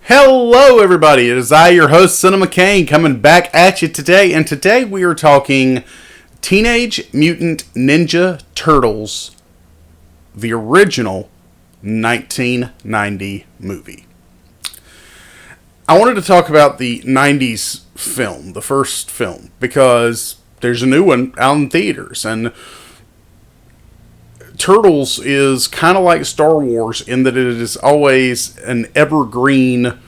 Hello, everybody. It is I, your host, Cinema Kane, coming back at you today. And today we are talking Teenage Mutant Ninja Turtles, the original 1990 movie. I wanted to talk about the 90s film, the first film, because there's a new one out in theaters. And Turtles is kind of like Star Wars in that it is always an evergreen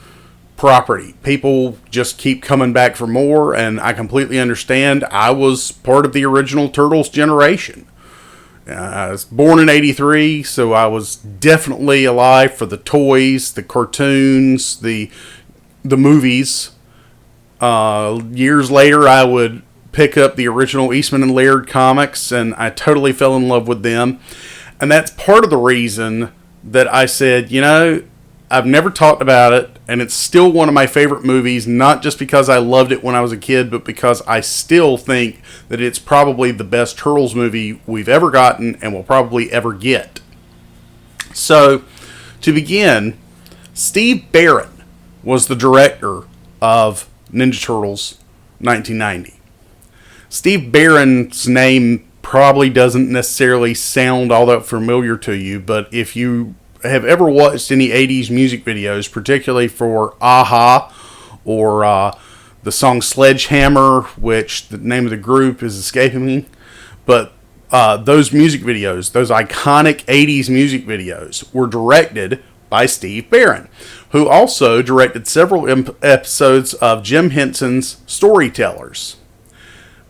property. People just keep coming back for more, and I completely understand. I was part of the original Turtles generation. I was born in '83, so I was definitely alive for the toys, the cartoons, the movies. Years later, I would pick up the original Eastman and Laird comics, and I totally fell in love with them. And that's part of the reason that I said, I've never talked about it, and it's still one of my favorite movies, not just because I loved it when I was a kid, but because I still think that it's probably the best Turtles movie we've ever gotten and will probably ever get. So, to begin, Steve Barron was the director of Ninja Turtles 1990. Steve Barron's name probably doesn't necessarily sound all that familiar to you, but if you have ever watched any 80s music videos, particularly for Aha or the song Sledgehammer, which the name of the group is escaping me, but those music videos, those iconic 80s music videos, were directed by Steve Barron, who also directed several episodes of Jim Henson's Storytellers,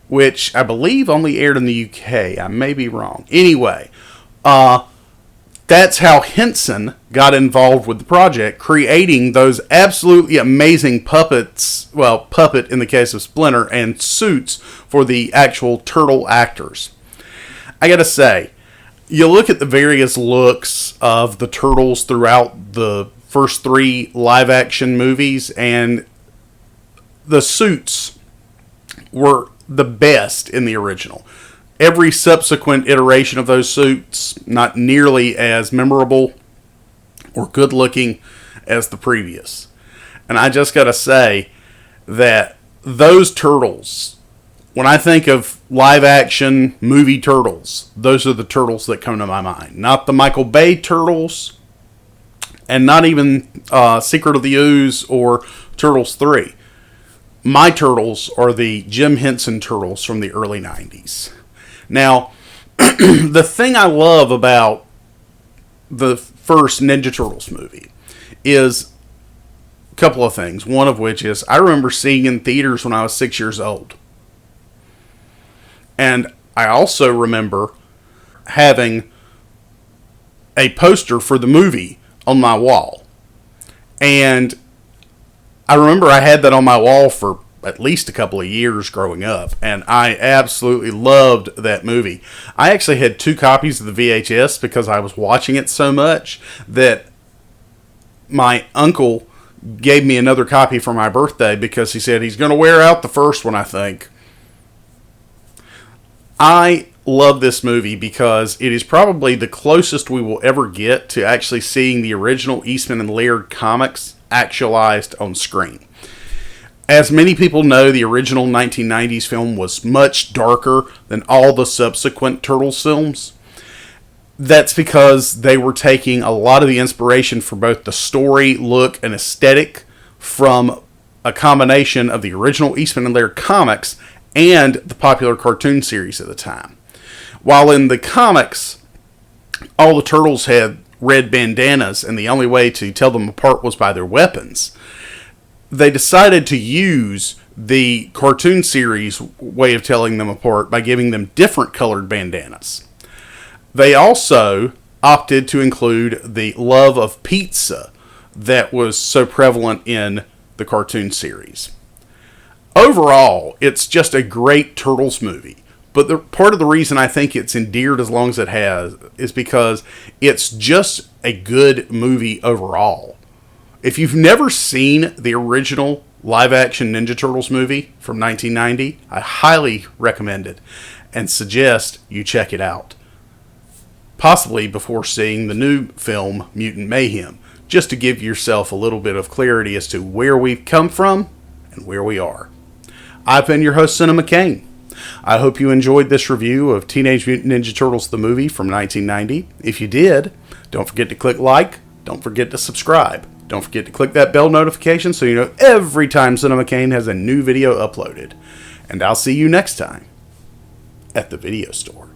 which I believe only aired in the UK. I may be wrong. Anyway, that's how Henson got involved with the project, creating those absolutely amazing puppets, well, puppet in the case of Splinter, and suits for the actual turtle actors. I gotta say, you look at the various looks of the turtles throughout the first three live-action movies, and the suits were the best in the original. Every subsequent iteration of those suits, not nearly as memorable or good looking as the previous. And I just gotta say that those turtles, when I think of live action movie turtles, those are the turtles that come to my mind. Not the Michael Bay turtles, and not even Secret of the Ooze or Turtles 3. My turtles are the Jim Henson turtles from the early 90s. Now, the thing I love about the first Ninja Turtles movie is a couple of things. One of which is I remember seeing in theaters when I was 6 years old. And I also remember having a poster for the movie on my wall. And I remember I had that on my wall for at least a couple of years growing up, and I absolutely loved that movie. I actually had 2 copies of the VHS because I was watching it so much that my uncle gave me another copy for my birthday because he said he's going to wear out the first one, I think. I love this movie because it is probably the closest we will ever get to actually seeing the original Eastman and Laird comics actualized on screen. As many people know, the original 1990s film was much darker than all the subsequent Turtles films. That's because they were taking a lot of the inspiration for both the story, look, and aesthetic from a combination of the original Eastman and Laird comics and the popular cartoon series at the time. While in the comics, all the turtles had red bandanas, and the only way to tell them apart was by their weapons, they decided to use the cartoon series way of telling them apart by giving them different colored bandanas. They also opted to include the love of pizza that was so prevalent in the cartoon series. Overall, it's just a great Turtles movie. But part of the reason I think it's endeared as long as it has is because it's just a good movie overall. If you've never seen the original live-action Ninja Turtles movie from 1990, I highly recommend it and suggest you check it out. Possibly before seeing the new film, Mutant Mayhem. just to give yourself a little bit of clarity as to where we've come from and where we are. I've been your host, Cinema Kane. I hope you enjoyed this review of Teenage Mutant Ninja Turtles the movie from 1990. If you did, don't forget to click like, don't forget to subscribe. Don't forget to click that bell notification so you know every time Cinema Kane has a new video uploaded. And I'll see you next time at the video store.